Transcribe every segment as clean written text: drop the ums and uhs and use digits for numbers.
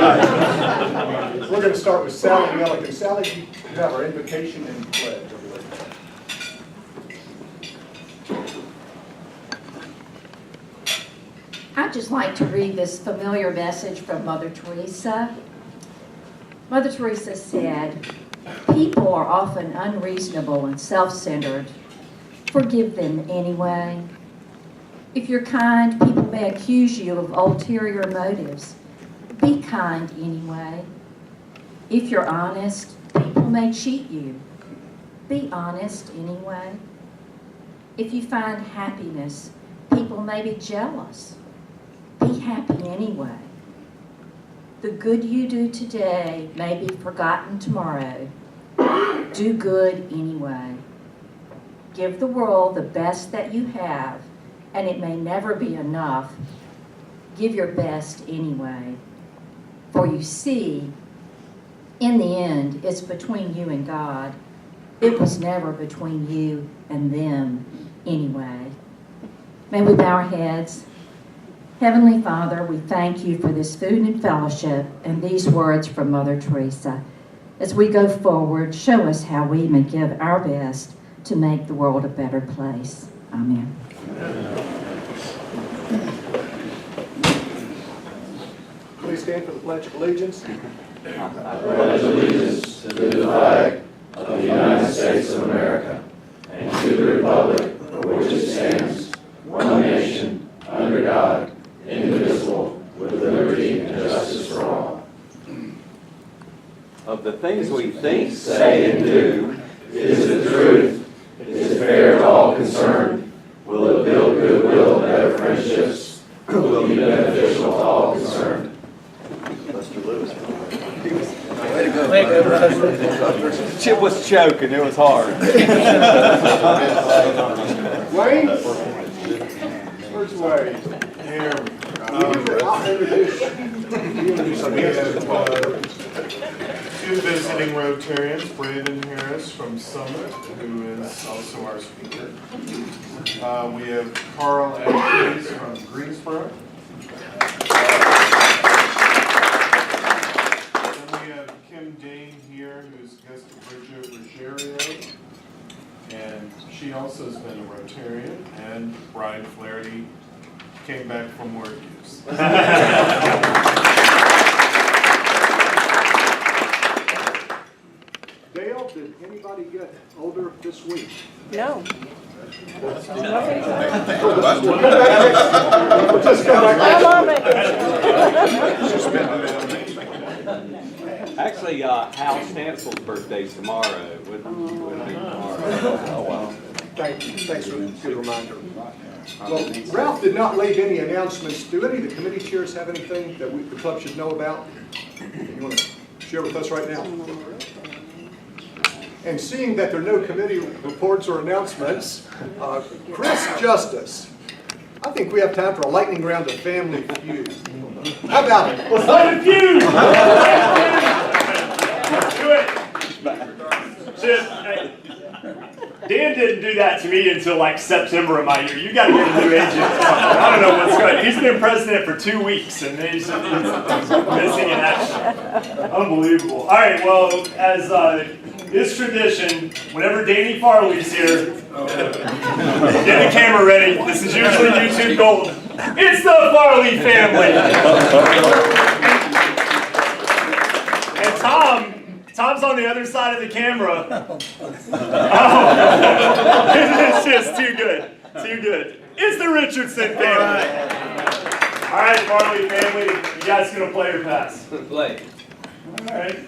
We're going to start with Sally Milliken. Sally, you have our invitation and pledge. I'd just like to read this familiar message from Mother Teresa. Mother Teresa said, "People are often unreasonable and self-centered. Forgive them anyway. If you're kind, people may accuse you of ulterior motives. Be kind anyway. If you're honest, people may cheat you. Be honest anyway. If you find happiness, people may be jealous. Be happy anyway. The good you do today may be forgotten tomorrow. Do good anyway. Give the world the best that you have, and it may never be enough. Give your best anyway. For you see, in the end, it's between you and God. It was never between you and them anyway." May we bow our heads. Heavenly Father, we thank you for this food and fellowship and these words from Mother Teresa. As we go forward, show us how we may give our best to make the world a better place. Amen. Please stand for the Pledge of Allegiance. I pledge allegiance to the flag of the United States of America and to the republic for which it stands, one nation, under God, indivisible, with liberty and justice for all. Of the things we think, Say and do, is it truth? Is it fair to all concerned? Will it build goodwill and better friendships? Will it be beneficial to all concerned? Chip was choking, it was hard. Wayne? Where's Wayne? Here. I'll introduce Two visiting Rotarians, Brandon Harris from Summit, who is also our speaker. We have Carl Atkins from Greensboro. Then we have Kim Dane here, who's guest of Bridget Ruggiero, and she also has been a Rotarian, and Brian Flaherty came back from work use. Dale, did anybody get older this week? No. We'll just come back I'm on Actually, Hal Stansel's birthday's tomorrow. Would be tomorrow. Oh, wow. Thank you. Thanks for the good reminder. Well, Ralph did not leave any announcements. Do any of the committee chairs have anything that the club should know about? You want to share with us right now? And seeing that there are no committee reports or announcements, Chris Justice, I think we have time for a lightning round of Family Feud. How about it? Let's let it feud! Do it! Chip, hey, Dan didn't do that to me until like September of my year. You got to get a new agent. I don't know what's going on. He's been president for 2 weeks and he's missing in action. Unbelievable. All right, well, as is tradition, whenever Danny Farley's here, get the camera ready. This is usually YouTube gold. It's the Farley family. And Tom's on the other side of the camera. Oh, it's just too good. Too good. It's the Richardson family. All right, Farley family, you guys gonna play or pass? Play. All right.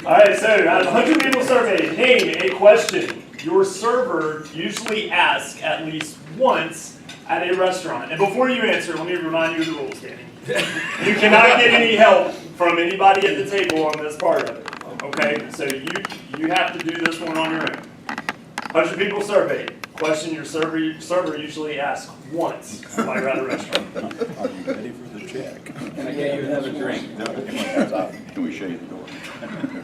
All right, so out of 100 people surveyed, name a question your server usually asks at least once at a restaurant. And before you answer, let me remind you of the rules, Danny. You cannot get any help from anybody at the table on this part of it. Okay, so you have to do this one on your own. 100 people surveyed. Question your server usually asks once while you're at a restaurant. Are you ready for the check? Can I get you another drink? Can we show you the door?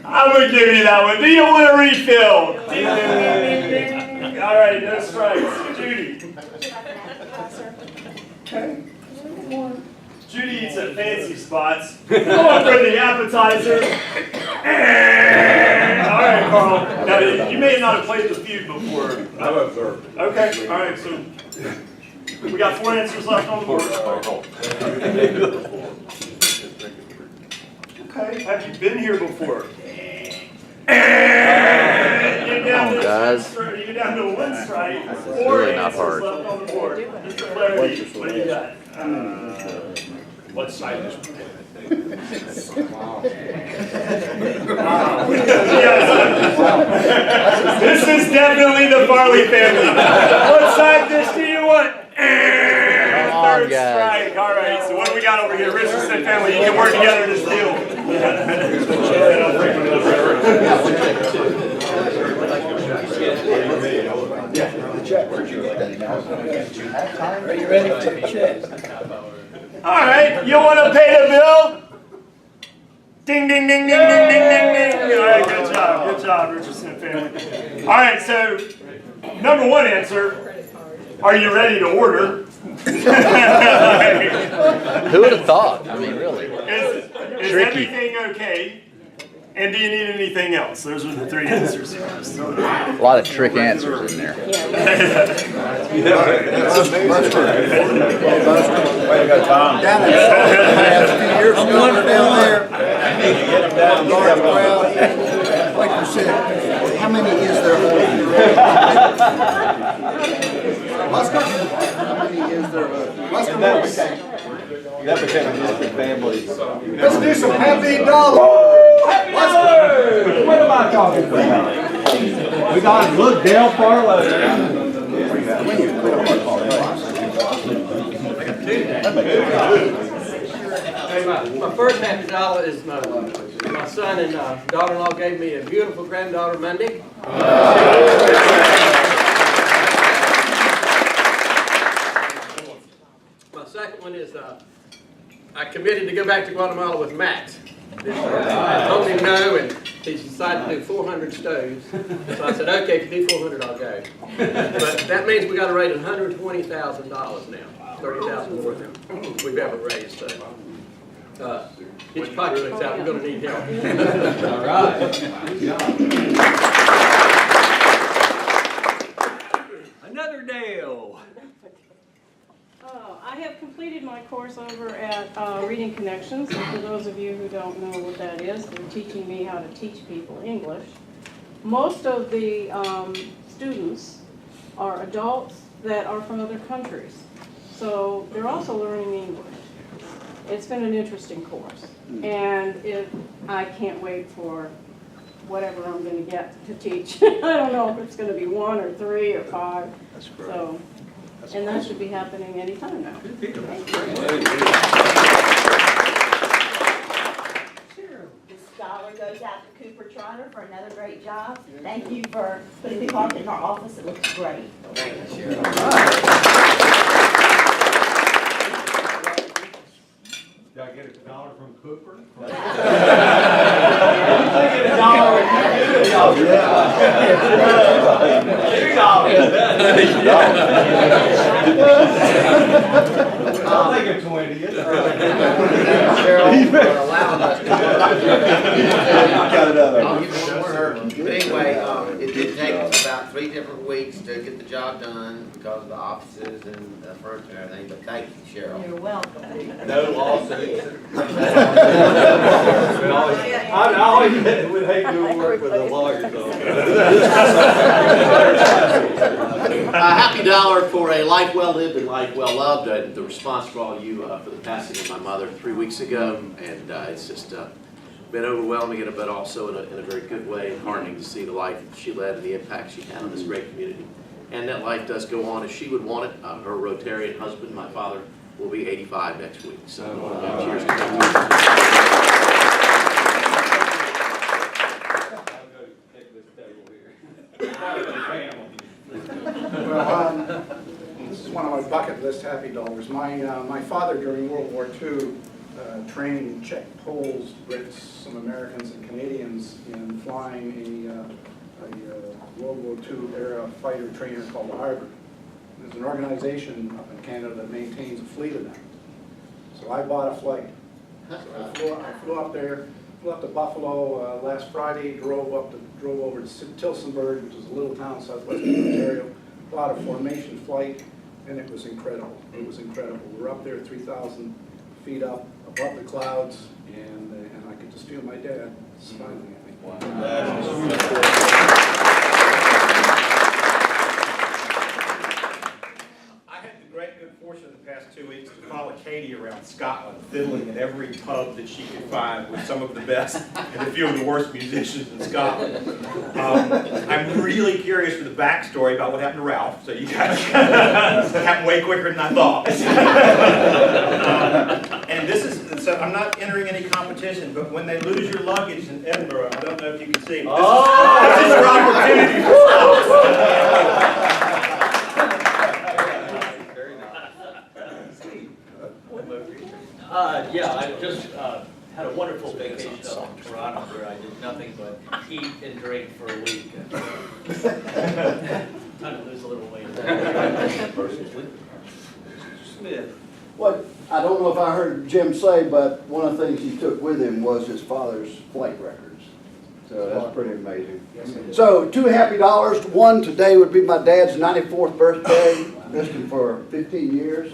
I'm going to give you that one. Do you want a refill? Ding, ding, ding, ding, ding. All right, no strikes. Judy. Okay. Judy eats at fancy spots. Going for the appetizer. All right, Carl. Now, you may not have played the feud before. I've observed. Okay, all right, so we got 4 answers left on the board. Okay, have you been here before? You're down to guys. You're down to 1 strike. This is 4 really not answers hard. left on the board. Mr. Flaherty, what do you got? What side dish? This is definitely the Farley family. What side dish do you want? Third strike. All right, so what do we got over here? Richardson family, you can work together this deal. Are you ready for the check? All right, you want to pay the bill? Ding, ding, ding, ding, ding, ding, ding, ding. All right, good job, Richardson family. All right, so number 1 answer, are you ready to order? Who would have thought? I mean, really. Is Tricky. everything okay? And do you need anything else? Those are the 3 answers. A lot of trick answers in there. Way to go, Tom. Down there, a few years ago, we're down there. Get him down. Large crowd. Like you said, how many is there? Oscar? How many is there? Oscar, That became a distant family. Let's do some happy dollars. What am I talking about? We got look Dale Farlow. Hey, my first happy dollar is my son and daughter-in-law gave me a beautiful granddaughter Monday. My second one is I committed to go back to Guatemala with Max. I told him no, and he decided to do 400 stoves. So I said, okay, if you do 400, I'll go. But that means we got to raise $120,000 now, 30,000 more than we've ever raised. So, get your pocketbooks out. We're going to need help. All right. Another Dale. I have completed my course over at Reading Connections, and for those of you who don't know what that is, they're teaching me how to teach people English. Most of the students are adults that are from other countries, so they're also learning English. It's been an interesting course, and I can't wait for whatever I'm going to get to teach. I don't know if it's going to be 1 or 3 or 5. That's great. So. And that should be happening anytime now. Thank you. This scholar goes out to Cooper Trotter for another great job. Thank you for putting the carpet in our office. It looks great. Thank you, Cheryl. Did I get a dollar from Cooper? I'll take a 20. Cheryl, for allowing us to Got another. I'll give you one more. But anyway, it did take us about 3 different weeks to get the job done because of the offices and the furniture and everything, but thank you, Cheryl. You're welcome. No lawsuits. I always would hate to work with a lawyer, though. A happy dollar for a life well lived and life well loved. The response for all you for the passing of my mother 3 weeks ago, and it's just been overwhelming, but also in a very good way, and heartening to see the life she led and the impact she had on this great community. And that life does go on as she would want it. Her Rotarian husband, my father, will be 85 next week. So cheers to them. Well, this is one of my bucket list happy dollars. My father during World War II trained Czech Poles, Brits, some Americans and Canadians in flying a World War II era fighter trainer called the Hybrid. There's an organization up in Canada that maintains a fleet of them. So So I bought a flight. I flew up there, flew up to Buffalo last Friday, drove over to Tilsonburg, which is a little town southwestern Ontario, bought a formation flight, and it was incredible. It was incredible. We're up there 3,000 feet up above the clouds, and I could just feel my dad smiling at me. I had the great good fortune of the past 2 weeks to follow Katie around Scotland, fiddling at every pub that she could find with some of the best and a few of the worst musicians in Scotland. I'm really curious for the backstory about what happened to Ralph, so you guys happened way quicker than I thought. And this is, so I'm not entering any competition, but when they lose your luggage in Edinburgh, I don't know if you can see, but this is your opportunity for Yeah, I just had a wonderful vacation up in Toronto where I did nothing but eat and drink for a week. Trying to lose a little weight. Smith. What, I don't know if I heard Jim say, but one of the things he took with him was his father's flight records. So that's pretty amazing. So 2 happy dollars. One today would be my dad's 94th birthday. Missed him for 15 years.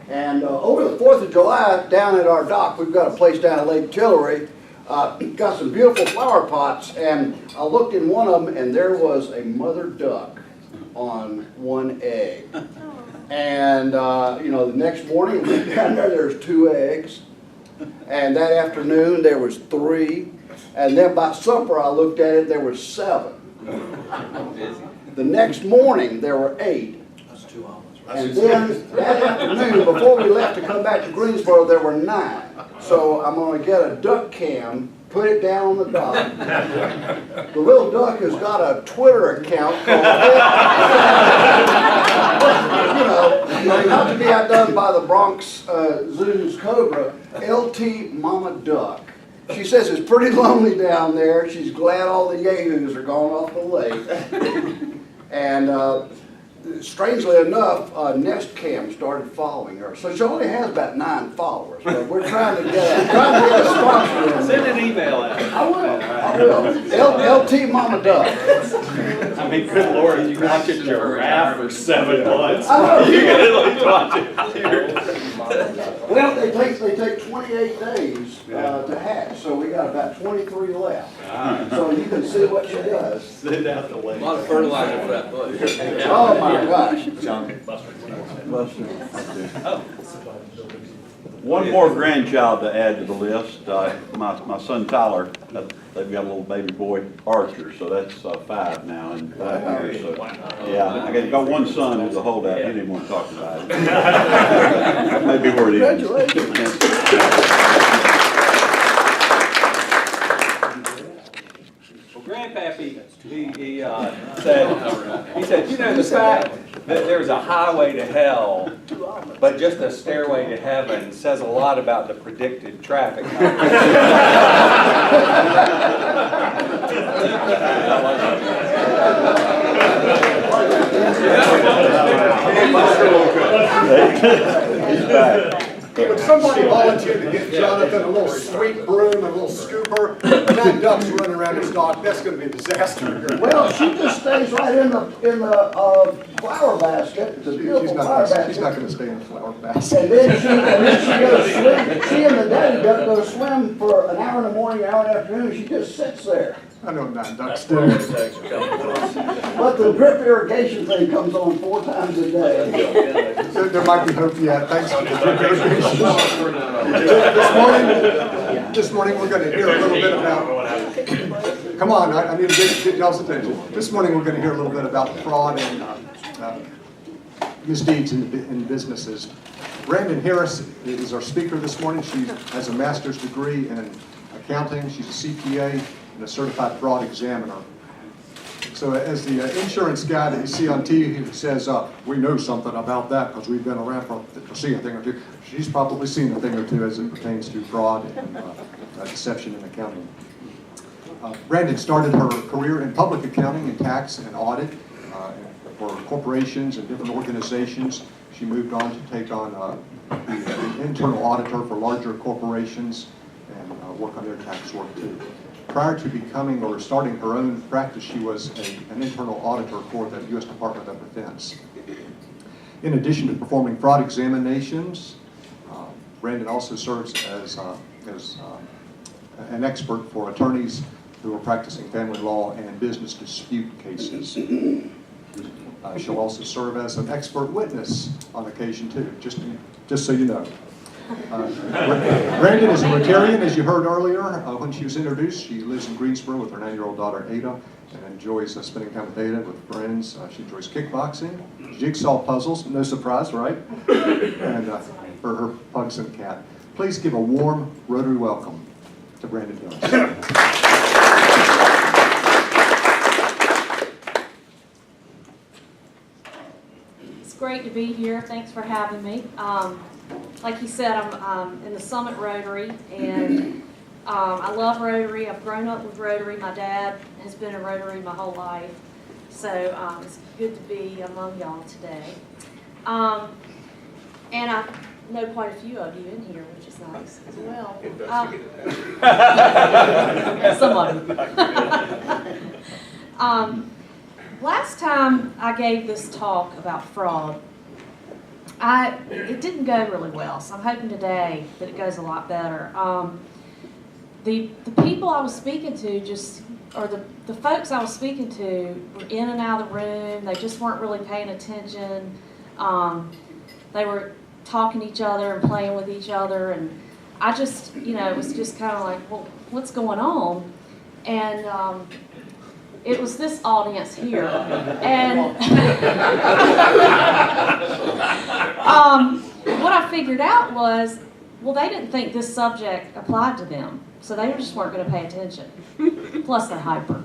And over the 4th of July, down at our dock, we've got a place down at Lake Tillery, got some beautiful flower pots, and I looked in one of them, and there was a mother duck on one egg. And, you know, the next morning, we went down there's 2 eggs, and that afternoon, there was 3, and then by supper, I looked at it, there were 7. The next morning, there were 8. And then that afternoon, before we left to come back to Greensboro, there were 9. So I'm going to get a duck cam, put it down on the dock. The little duck has got a Twitter account called, you know, not to be outdone by the Bronx Zoo's Cobra, LT Mama Duck. She says it's pretty lonely down there. She's glad all the yahoos are gone off the lake. And strangely enough, Nest Cam started following her. So she only has about 9 followers. But we're trying to get a sponsor in. Send an email out. I will. LT Mama Duck. I mean, good Lord, you watch a giraffe for 7 months. I know. You can at least watch it. Well, they take 28 days to hatch, so we got about 23 left. So you can see what she does. Send out the link. A lot of fertilizer for that bush. Oh my gosh. One more grandchild to add to the list. My son Tyler, they've got a little baby boy, Archer, so that's 5 now in 5 years. So, yeah, I got 1 son who's a holdout. He didn't want to talk about it. That may be where it is. Congratulations. Well, Grandpappy, he said, you know, the fact that there's a highway to hell, but just a stairway to heaven says a lot about the predicted traffic. He's back. Would somebody volunteer to get Jonathan a little sweep broom, a little scooper? And that duck's running around his dock, that's going to be a disaster. Well, she just stays right in the flower basket. It's a beautiful flower basket. She's not going to stay in the flower basket. And then she goes swim. She and the daddy duck go swim for an hour in the morning, an hour in the afternoon. She just sits there. I know 9 ducks do. But the drip irrigation thing comes on 4 times a day. So there might be hope yet. Thanks for the drip irrigation. This morning we're going to hear a little bit about. Come on, I need to get y'all's attention. This morning we're going to hear a little bit about fraud and misdeeds in businesses. Brandon Harris is our speaker this morning. She has a master's degree in accounting. She's a CPA and a certified fraud examiner. So as the insurance guy that you see on TV who says, we know something about that because we've been around for see a thing or two, she's probably seen a thing or two as it pertains to fraud and deception in accounting. Brandon started her career in public accounting and tax and audit for corporations and different organizations. She moved on to take on the internal auditor for larger corporations and work on their tax work too. Prior to becoming or starting her own practice, she was an internal auditor for the U.S. Department of Defense. In addition to performing fraud examinations, Brandon also serves as an expert for attorneys who are practicing family law and business dispute cases. She'll also serve as an expert witness on occasion too, just so you know. Brandon is a Rotarian, as you heard earlier. When she was introduced, she lives in Greensboro with her 9-year-old daughter Ada, and enjoys spending time with Ada with friends. She enjoys kickboxing, jigsaw puzzles, no surprise, right? And for her pugs and cat. Please give a warm Rotary welcome to Brandon Jones. It's great to be here. Thanks for having me. Like he said, I'm in the Summit Rotary, and I love Rotary. I've grown up with Rotary. My dad has been a Rotary my whole life, so it's good to be among y'all today. And I know quite a few of you in here, which is nice as well. Some of you. Last time I gave this talk about fraud, it didn't go really well, so I'm hoping today that it goes a lot better. The people I was speaking to the folks I was speaking to were in and out of the room. They just weren't really paying attention. They were talking to each other and playing with each other, and I just, it was just kind of like, well, what's going on? And it was this audience here, and what I figured out was, well, they didn't think this subject applied to them, so they just weren't going to pay attention. Plus, they're hyper.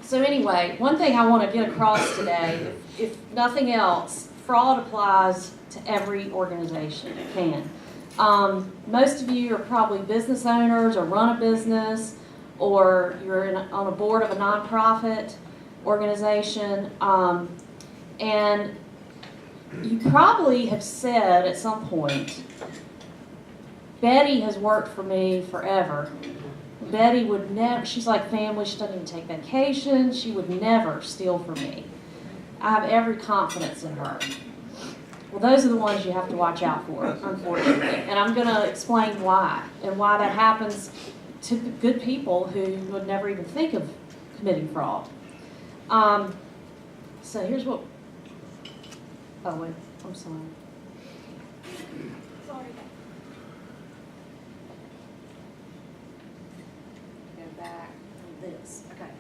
So anyway, one thing I want to get across today, if nothing else, fraud applies to every organization. It can. Most of you are probably business owners or run a business, or you're on a board of a nonprofit organization, and you probably have said at some point, Betty has worked for me forever. Betty would never, she's like family, she doesn't even take vacation, she would never steal from me. I have every confidence in her. Well, those are the ones you have to watch out for, unfortunately. And I'm going to explain why, and why that happens to good people who would never even think of committing fraud. So here's what, oh wait, I'm sorry. Sorry. Go back on this, okay.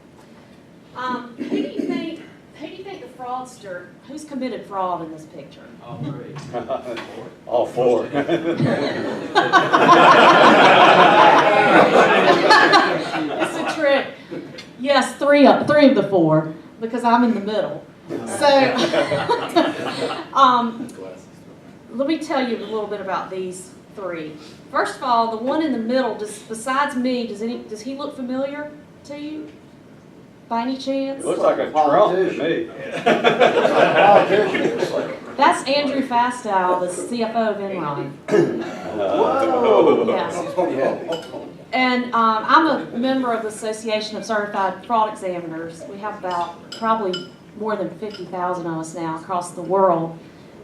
Who do you think the fraudster, who's committed fraud in this picture? All three. All four. It's a trick. Yes, three of the four, because I'm in the middle. So, let me tell you a little bit about these three. First of all, the one in the middle, besides me, does he look familiar to you? By any chance? It looks like a Trump to me. That's Andrew Fastow, the CFO of Enron. Whoa. Yes. And I'm a member of the Association of Certified Fraud Examiners. We have about probably more than 50,000 of us now across the world.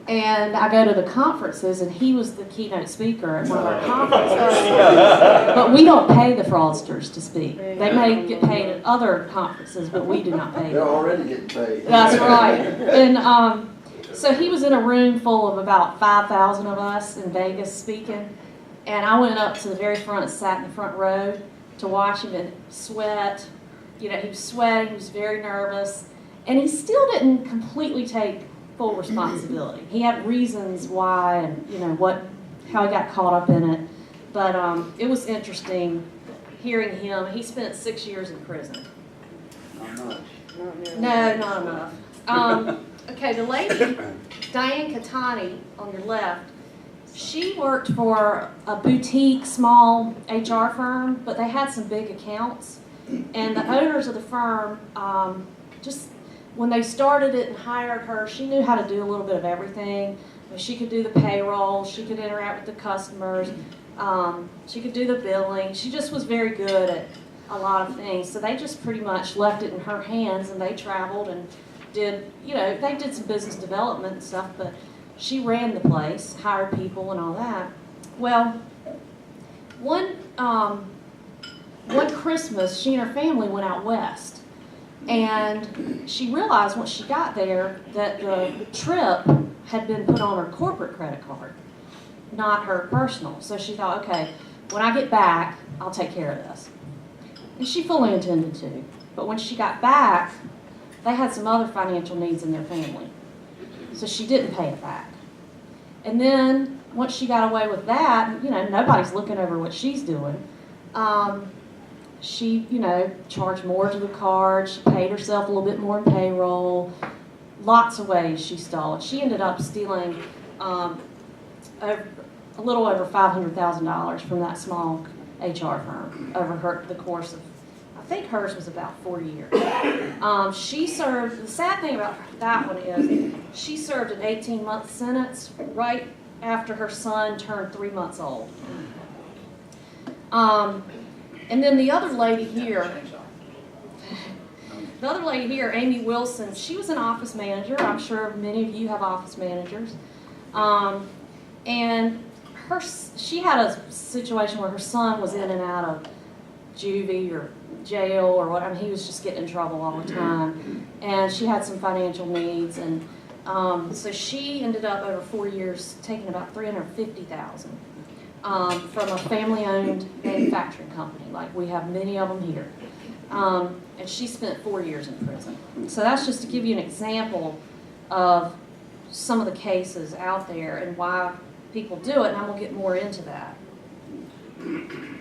And I go to the conferences, and he was the keynote speaker at one of our conferences. But we don't pay the fraudsters to speak. They may get paid at other conferences, but we do not pay them. They're already getting paid. That's right. And so he was in a room full of about 5,000 of us in Vegas speaking. And I went up to the very front and sat in the front row to watch him and sweat. He was sweating, he was very nervous. And he still didn't completely take full responsibility. He had reasons why, and how he got caught up in it. But it was interesting hearing him. He spent 6 years in prison. Not much. No, not enough. Okay, the lady, Diane Catani, on your left, she worked for a boutique, small HR firm, but they had some big accounts. And the owners of the firm when they started it and hired her, she knew how to do a little bit of everything. She could do the payroll, she could interact with the customers, she could do the billing. She just was very good at a lot of things. So they just pretty much left it in her hands, and they traveled and did, they did some business development and stuff, but she ran the place, hired people and all that. Well, one Christmas, she and her family went out west. And she realized once she got there that the trip had been put on her corporate credit card, not her personal. So she thought, okay, when I get back, I'll take care of this. And she fully intended to. But when she got back, they had some other financial needs in their family. So she didn't pay it back. And then once she got away with that, nobody's looking over what she's doing. She, charged more to the card. She paid herself a little bit more in payroll. Lots of ways she stole it. She ended up stealing a little over $500,000 from that small HR firm over the course of, I think hers was about 4 years. She served, the sad thing about that one is, she served an 18-month sentence right after her son turned 3 months old. And then the other lady here, Amy Wilson, she was an office manager. I'm sure many of you have office managers. And she had a situation where her son was in and out of juvie or jail or whatever. He was just getting in trouble all the time. And she had some financial needs. And so she ended up over 4 years taking about $350,000. From a family-owned manufacturing company, like we have many of them here. And she spent 4 years in prison. So that's just to give you an example of some of the cases out there and why people do it, and I'm going to get more into that.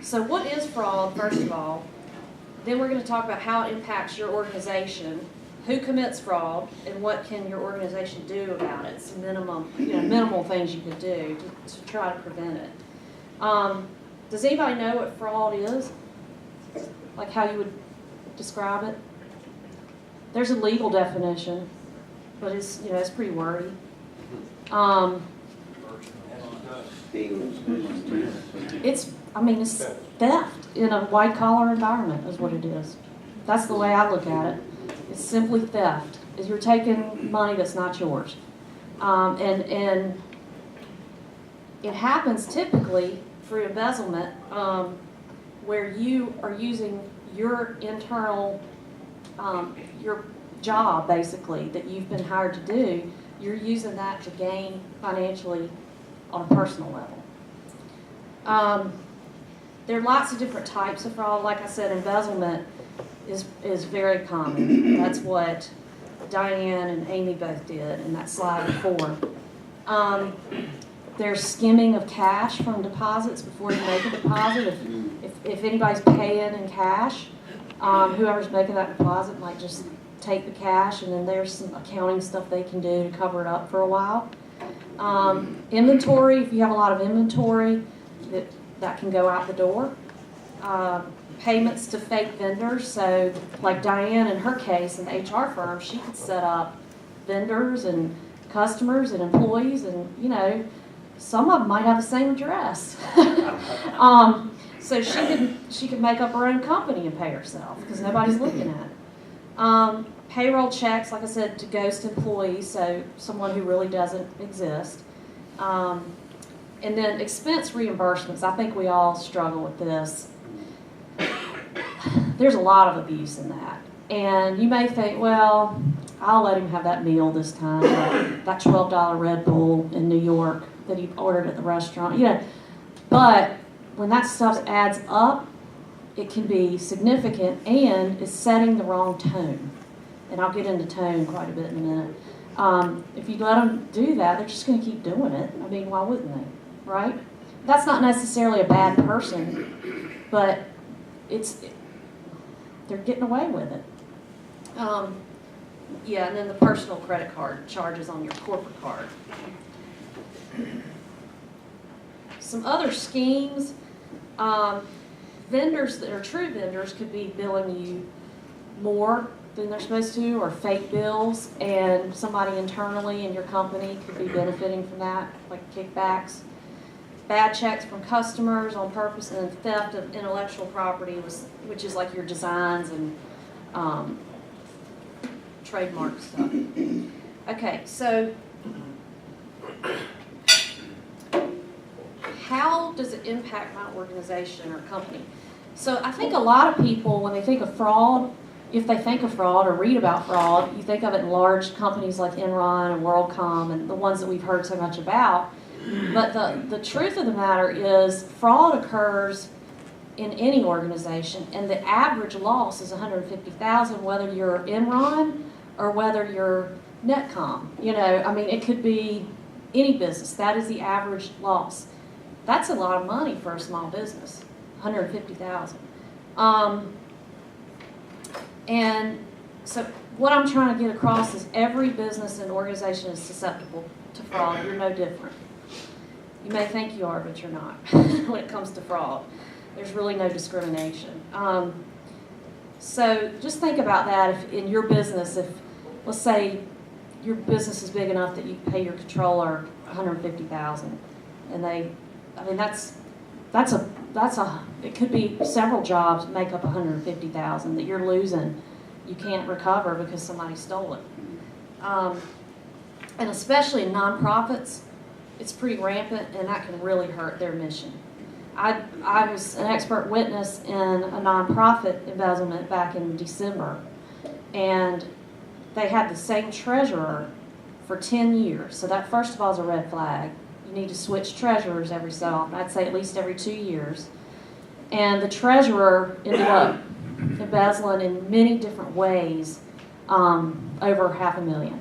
So what is fraud, first of all? Then we're going to talk about how it impacts your organization, who commits fraud, and what can your organization do about it. Some minimal things you could do to try to prevent it. Does anybody know what fraud is? Like how you would describe it? There's a legal definition, but it's pretty wordy. It's theft in a white collar environment is what it is. That's the way I look at it. It's simply theft. Is you're taking money that's not yours, and it happens typically through embezzlement, where you are using your internal, your job basically that you've been hired to do, you're using that to gain financially on a personal level. There are lots of different types of fraud. Like I said, embezzlement is very common. That's what Diane and Amy both did in that slide before. There's skimming of cash from deposits before you make a deposit. If anybody's paying in cash, whoever's making that deposit might just take the cash, and then there's some accounting stuff they can do to cover it up for a while. Inventory, if you have a lot of inventory, that can go out the door. Payments to fake vendors, so like Diane in her case in the HR firm, she could set up vendors and customers and employees, and some of them might have the same address. So she could make up her own company and pay herself because nobody's looking at it. Payroll checks, like I said, to ghost employees, so someone who really doesn't exist. And then expense reimbursements. I think we all struggle with this. There's a lot of abuse in that. And you may think, well, I'll let him have that meal this time, that $12 Red Bull in New York that he ordered at the restaurant. But when that stuff adds up, it can be significant and is setting the wrong tone. And I'll get into tone quite a bit in a minute. If you let them do that, they're just going to keep doing it. I mean, why wouldn't they, right? That's not necessarily a bad person, but they're getting away with it. Yeah, and then the personal credit card charges on your corporate card. Some other schemes, vendors that are true vendors could be billing you more than they're supposed to, or fake bills, and somebody internally in your company could be benefiting from that, like kickbacks. Bad checks from customers on purpose, and then theft of intellectual property, which is like your designs and trademark stuff. Okay, so how does it impact my organization or company? So I think a lot of people, when they think of fraud, if they think of fraud or read about fraud, you think of it in large companies like Enron and WorldCom and the ones that we've heard so much about. But the truth of the matter is fraud occurs in any organization, and the average loss is $150,000, whether you're Enron or whether you're Netcom. You know, I mean, it could be any business. That is the average loss. That's a lot of money for a small business, $150,000. And so what I'm trying to get across is every business and organization is susceptible to fraud. You're no different. You may think you are, but you're not when it comes to fraud. There's really no discrimination. So just think about that if in your business, if let's say your business is big enough that you pay your controller $150,000, and they, I mean it could be several jobs make up $150,000 that you're losing. You can't recover because somebody stole it. And especially in nonprofits, it's pretty rampant, and that can really hurt their mission. I was an expert witness in a nonprofit embezzlement back in December, and they had the same treasurer for 10 years. So that, first of all, is a red flag. You need to switch treasurers every so often. I'd say at least every 2 years. And the treasurer ended up embezzling in many different ways, over $500,000.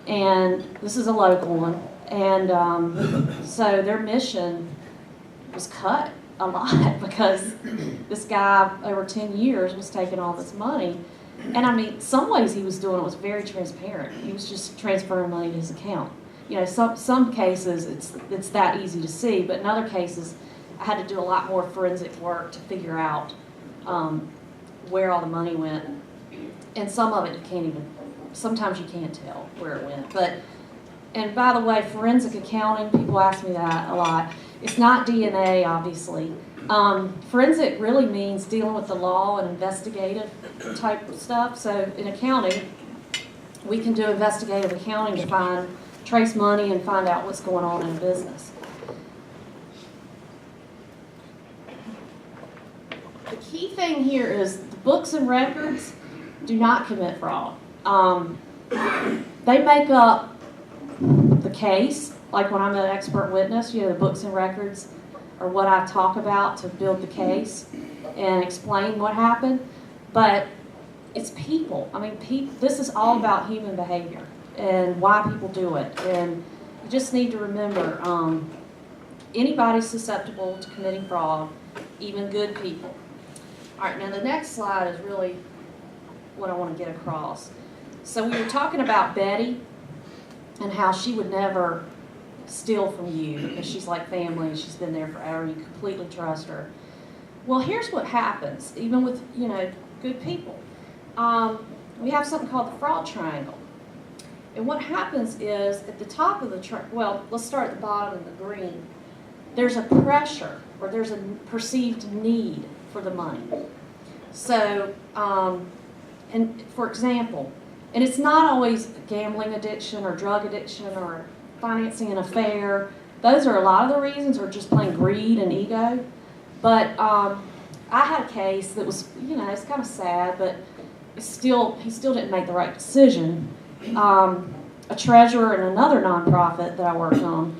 And this is a local one. And so their mission was cut a lot because this guy over 10 years was taking all this money. And I mean, some ways he was doing it was very transparent. He was just transferring money to his account. You know, some cases it's that easy to see, but in other cases I had to do a lot more forensic work to figure out where all the money went. And some of it you can't even, sometimes you can't tell where it went. And by the way, forensic accounting, people ask me that a lot. It's not DNA, obviously. Forensic really means dealing with the law and investigative type of stuff. So in accounting, we can do investigative accounting to trace money and find out what's going on in a business. The key thing here is the books and records do not commit fraud. They make up the case, like when I'm an expert witness, you know, the books and records are what I talk about to build the case and explain what happened, but it's people. I mean, this is all about human behavior and why people do it, and you just need to remember, anybody's susceptible to committing fraud, even good people. All right, now the next slide is really what I want to get across. So we were talking about Betty and how she would never steal from you because she's like family and she's been there forever and you completely trust her. Well, here's what happens, even with, you know, good people. We have something called the fraud triangle. And what happens is at the top of the well, let's start at the bottom in the green. There's a pressure or there's a perceived need for the money. So, and for example, and it's not always gambling addiction or drug addiction or financing an affair. Those are a lot of the reasons, or just plain greed and ego. But I had a case that was, you know, it's kind of sad, but he still didn't make the right decision. A treasurer in another nonprofit that I worked on,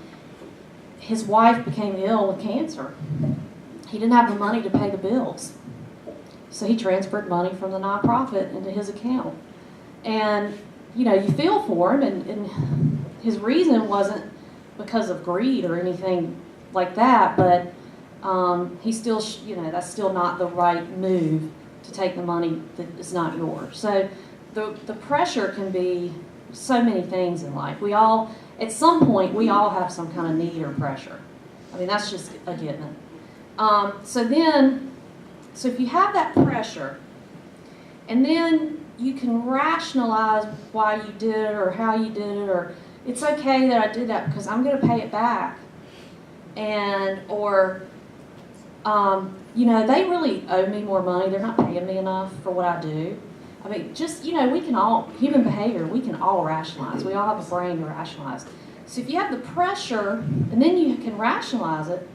his wife became ill with cancer. He didn't have the money to pay the bills. So he transferred money from the nonprofit into his account. And, you know, you feel for him, and his reason wasn't because of greed or anything like that, but he still, you know, that's still not the right move to take the money that is not yours. So the pressure can be so many things in life. We all, at some point, we all have some kind of need or pressure. I mean, that's just a given. So if you have that pressure, and then you can rationalize why you did it or how you did it, or it's okay that I did that because I'm going to pay it back. And, or, you know, they really owe me more money. They're not paying me enough for what I do. I mean, just, you know, we can all, human behavior, we can all rationalize. We all have a brain to rationalize. So if you have the pressure, and then you can rationalize it,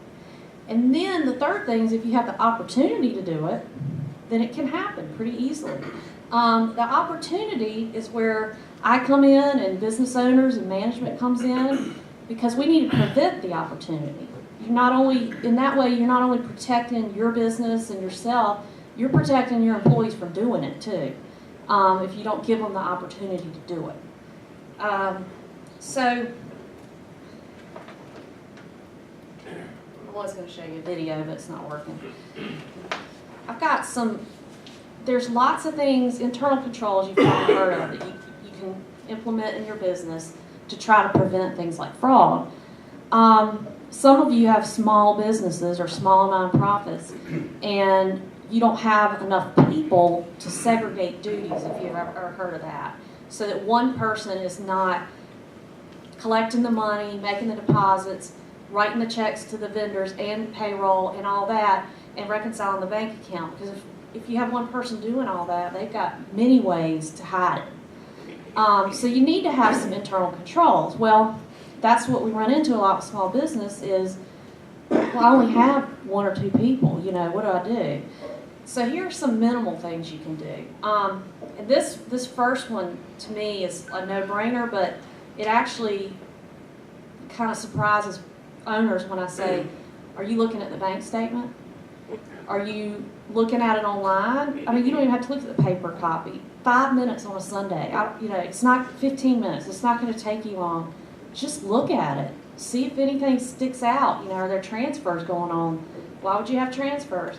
and then the third thing is if you have the opportunity to do it, then it can happen pretty easily. The opportunity is where I come in and business owners and management comes in, because we need to prevent the opportunity. You're not only, in that way, you're not only protecting your business and yourself, you're protecting your employees from doing it too, if you don't give them the opportunity to do it. So, I was going to show you a video, but it's not working. I've got there's lots of things, internal controls you've probably heard of that you can implement in your business to try to prevent things like fraud. Some of you have small businesses or small nonprofits, and you don't have enough people to segregate duties, if you've ever heard of that, so that one person is not collecting the money, making the deposits, writing the checks to the vendors and payroll and all that, and reconciling the bank account. Because if you have one person doing all that, they've got many ways to hide it. So you need to have some internal controls. Well, that's what we run into a lot with small business is, well, I only have one or two people, you know, what do I do? So here are some minimal things you can do. And this first one to me is a no-brainer, but it actually kind of surprises owners when I say, are you looking at the bank statement? Are you looking at it online? I mean, you don't even have to look at the paper copy. 5 minutes on a Sunday, you know, it's not 15 minutes. It's not going to take you long. Just look at it. See if anything sticks out. You know, are there transfers going on? Why would you have transfers?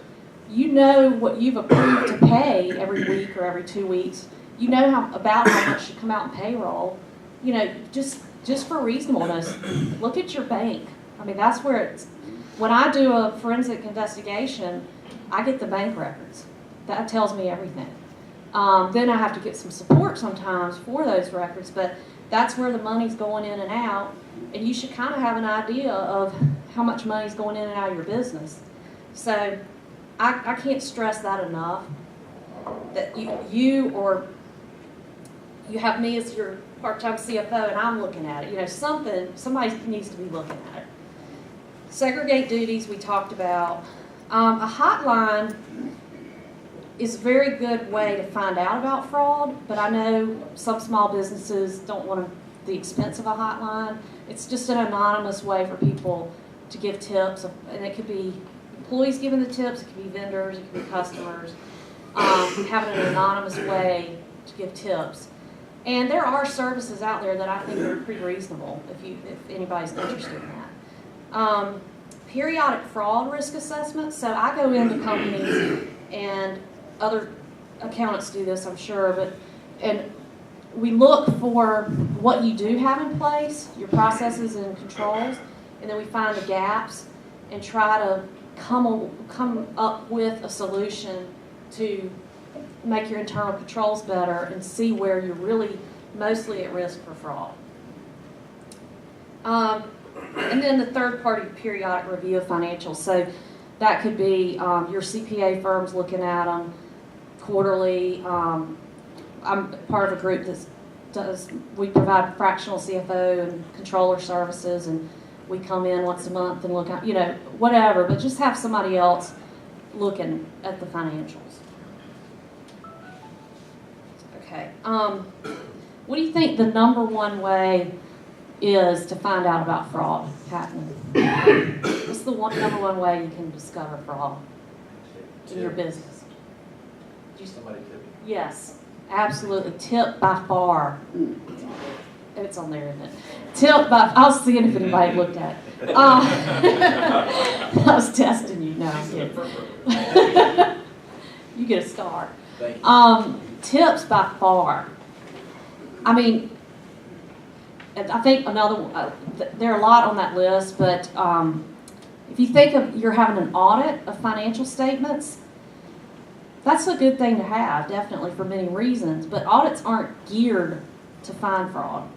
You know what you've approved to pay every week or every 2 weeks. You know about how much should come out in payroll. You know, just for reasonableness, look at your bank. I mean, that's where it's, when I do a forensic investigation, I get the bank records. That tells me everything. Then I have to get some support sometimes for those records, but that's where the money's going in and out, and you should kind of have an idea of how much money's going in and out of your business. So I can't stress that enough, that you have me as your part-time CFO and I'm looking at it. You know, somebody needs to be looking at it. Segregate duties, we talked about. A hotline is a very good way to find out about fraud, but I know some small businesses don't want the expense of a hotline. It's just an anonymous way for people to give tips, and it could be employees giving the tips, it could be vendors, it could be customers, having an anonymous way to give tips. And there are services out there that I think are pretty reasonable if anybody's interested in that. Periodic fraud risk assessment. So I go into companies, and other accountants do this, I'm sure, and we look for what you do have in place, your processes and controls, and then we find the gaps and try to come up with a solution to make your internal controls better and see where you're really mostly at risk for fraud. And then the third party periodic review of financials. So that could be your CPA firm's looking at them quarterly. I'm part of a group we provide fractional CFO and controller services, and we come in once a month and look at, you know, whatever, but just have somebody else looking at the financials. Okay. What do you think the number one way is to find out about fraud happening? What's the number one way you can discover fraud in your business? Somebody tipping. Yes, absolutely. Tip by far. It's on there, isn't it? Tip by, I'll see if anybody looked at it. I was testing you. No, I'm kidding. You get a star. Thank you. Tips by far. I mean, I think another, there are a lot on that list, but if you think of you're having an audit of financial statements, that's a good thing to have, definitely for many reasons, but audits aren't geared to find fraud.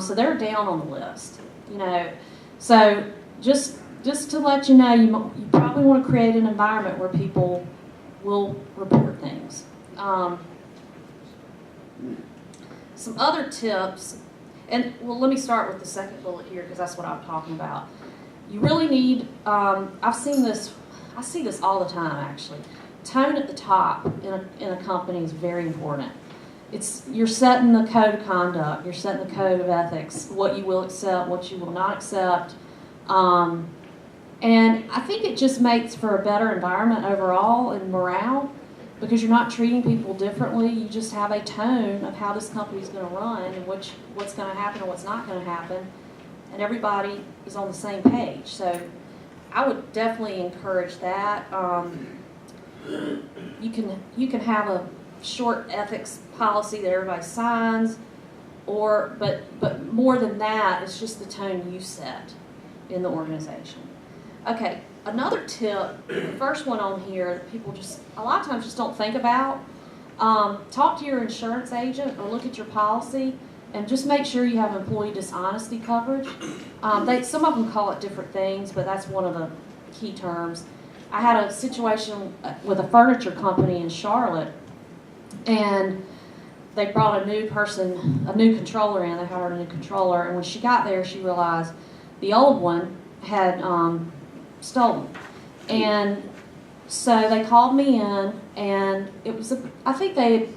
So they're down on the list, you know. So just to let you know, you probably want to create an environment where people will report things. Some other tips, and well, let me start with the second bullet here because that's what I'm talking about. You really need, I see this all the time actually. Tone at the top in a company is very important. You're setting the code of conduct, you're setting the code of ethics, what you will accept, what you will not accept. And I think it just makes for a better environment overall and morale because you're not treating people differently. You just have a tone of how this company is going to run and what's going to happen and what's not going to happen. And everybody is on the same page. So I would definitely encourage that. You can have a short ethics policy that everybody signs, but more than that, it's just the tone you set in the organization. Okay, another tip, the first one on here that people just a lot of times just don't think about. Talk to your insurance agent or look at your policy and just make sure you have employee dishonesty coverage. Some of them call it different things, but that's one of the key terms. I had a situation with a furniture company in Charlotte, and they brought a new controller in. They hired a new controller, and when she got there, she realized the old one had stolen. And so they called me in, and it was I think they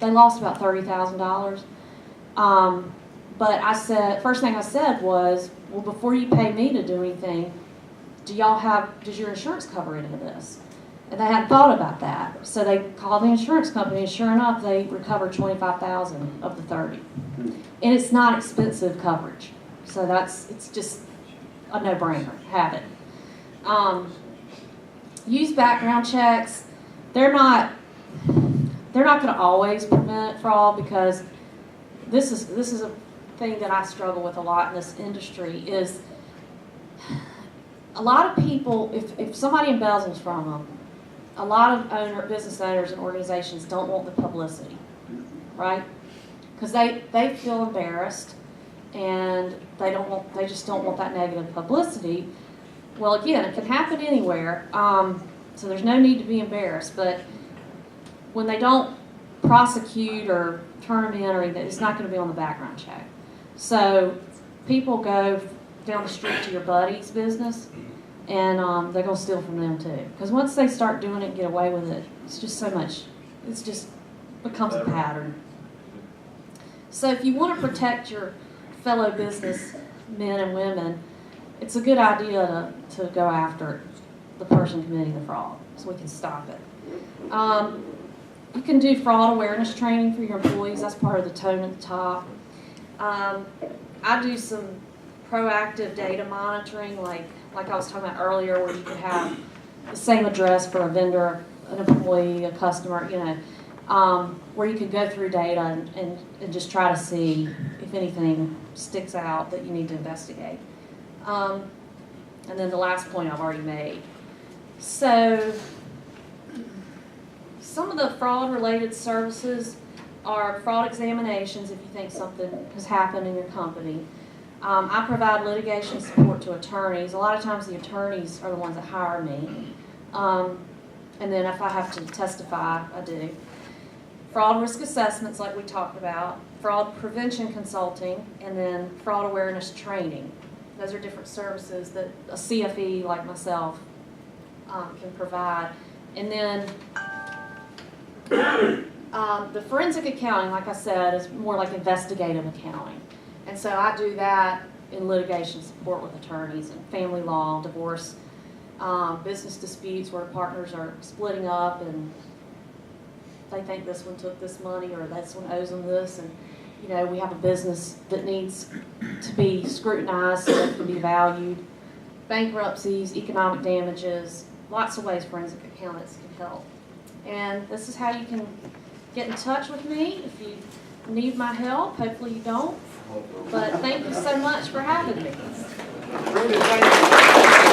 lost about $30,000. But first thing I said was, well, before you pay me to do anything, does your insurance cover any of this? And they hadn't thought about that. So they called the insurance company, and sure enough, they recovered $25,000 of the $30,000. And it's not expensive coverage. So it's just a no-brainer. Have it. Use background checks. They're not going to always prevent fraud because this is a thing that I struggle with a lot in this industry is a lot of people, if somebody embezzles from them, a lot of business owners and organizations don't want the publicity, right? Because they feel embarrassed and they just don't want that negative publicity. Well, again, it can happen anywhere, so there's no need to be embarrassed. But when they don't prosecute or turn them in or anything, it's not going to be on the background check. So people go down the street to your buddy's business, and they're going to steal from them too. Because once they start doing it and get away with it, it's just so much, it's just becomes a pattern. So if you want to protect your fellow business men and women, it's a good idea to go after the person committing the fraud so we can stop it. You can do fraud awareness training for your employees. That's part of the tone at the top. I do some proactive data monitoring, like I was talking about earlier, where you could have the same address for a vendor, an employee, a customer, where you could go through data and just try to see if anything sticks out that you need to investigate. And then the last point I've already made. So some of the fraud-related services are fraud examinations if you think something has happened in your company. I provide litigation support to attorneys. A lot of times the attorneys are the ones that hire me. And then if I have to testify, I do. Fraud risk assessments like we talked about, fraud prevention consulting, and then fraud awareness training. Those are different services that a CFE like myself can provide. And then the forensic accounting, like I said, is more like investigative accounting. And so I do that in litigation support with attorneys and family law, divorce, business disputes where partners are splitting up and they think this one took this money or this one owes them this. And we have a business that needs to be scrutinized so that it can be valued. Bankruptcies, economic damages, lots of ways forensic accountants can help. And this is how you can get in touch with me if you need my help. Hopefully you don't. But thank you so much for having me. Brenda, thank you.